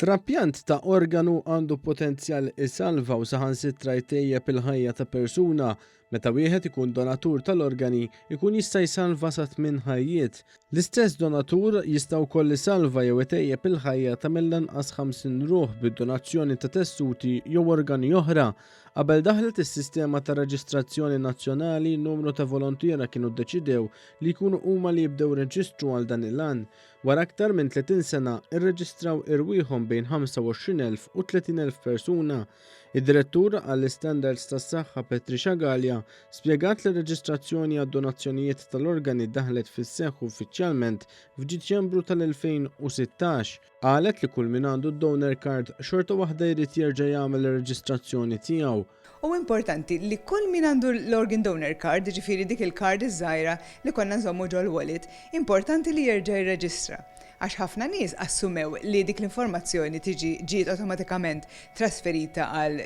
Trappjant ta' organu għandu potenzjal isalva u saħansitra jtejjeb il-ħajja ta' persuna. Meta wieħed ikun donatur tal-organi, ikun jista' jsalva sa 8 ħajjiet. L-istess donatur jista' wkoll isalva jew itejjeb il-ħajja ta' mill-anqas 50 ruħ bid-donazzjoni ta' tessuti jew organi oħra. Qabel daħlet is-sistema ta' reġistrazzjoni nazzjonali, numru ta' volontiera kienu ddeċidew li jkunu huma li jibdew reġistru għal dan il-għan. Wara aktar minn 30 sena irreġistraw irwieħhom bejn 25,000 u 30,000 persuna. Id-direttur għall-Standards tas-Saħħa Patricia Gallia spjegat li r-reġistrazzjoni għad-donazzjonijiet tal-organi daħlet fis-seħħ uffiċjalment f'Diċembru tal-2016. Qalet li kull min għandu d-donor card xorta waħda jrid jerġa' jagħmel ir-reġistrazzjoni tiegħu. U importanti li kull min għandu l-organ donor card, ġifiri dik il-card iż-żgħira li konna nżommu ġol wallet, importanti li jerġa' jirreġistra. Għax ħafna nies assumew li dik l-informazzjoni ġiet automatikament trasferita għal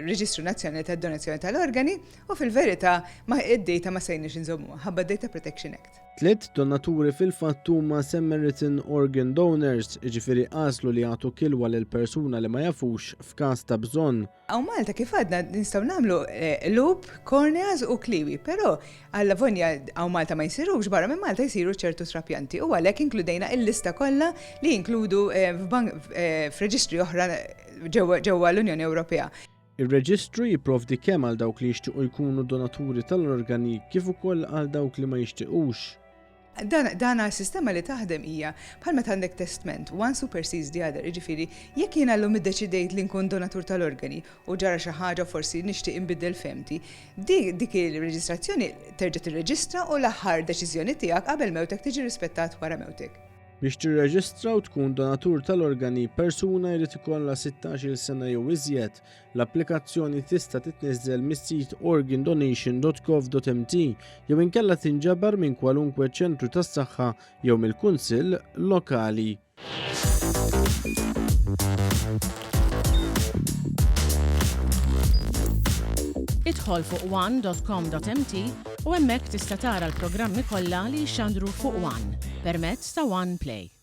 Reġistru Nazzjonali tad-Donazzjoni tal-Organi u fil-verità ma id-data ma sejniex inżommu ħabba Data Protection Act. 3 donaturi fil-fatt huma Samaritan Organ Donors, ġifieri qaslu li jagħtu kilwa lil persuna li ma jafux f'każ ta' bżonn. Għaw Malta kif għadna nistgħu nagħmlu loop, corneas u kliwi, però għalla vonja għaw Malta ma jsirux barra minn Malta jsiru ċertu trapjanti u għalhekk inkludejna il-lista kollha li jinkludu f'reġistri oħra ġewwa l-Unjoni Ewropea. Ir-reġistru jipprovdi kemm għal dawk li jixtiequ jkunu donaturi tal-organi kif ukoll għal dawk li ma jixtiequx. Dan sistema li taħdem hija bħal meta għandek testament, one supersedes the other, jiġifieri jekk jien llum iddeċidejt li nkun donatur tal-organi u ġara xi ħaġa forsi nixtieq inbiddel femti, dik il-reġistrazzjoni terġa' tirreġistra u l-aħħar deċiżjoni tiegħek qabel mewtek tiġi rispettat wara mewtek. Biex tirreġistra u tkun donatur tal-organi, persuna jrid ikollha 16-il sena jew iżjed. L-applikazzjoni tista' titniżżel mis-sit organdonation.gov.mt jew inkella tinġabar minn kwalunkwe ċentru tas-saħħa jew mill-kunsill lokali. Idħol fuq one.com.mt u hemmhekk tista' tara l-programmi kollha li jxandru fuq One permezz ta' One Play.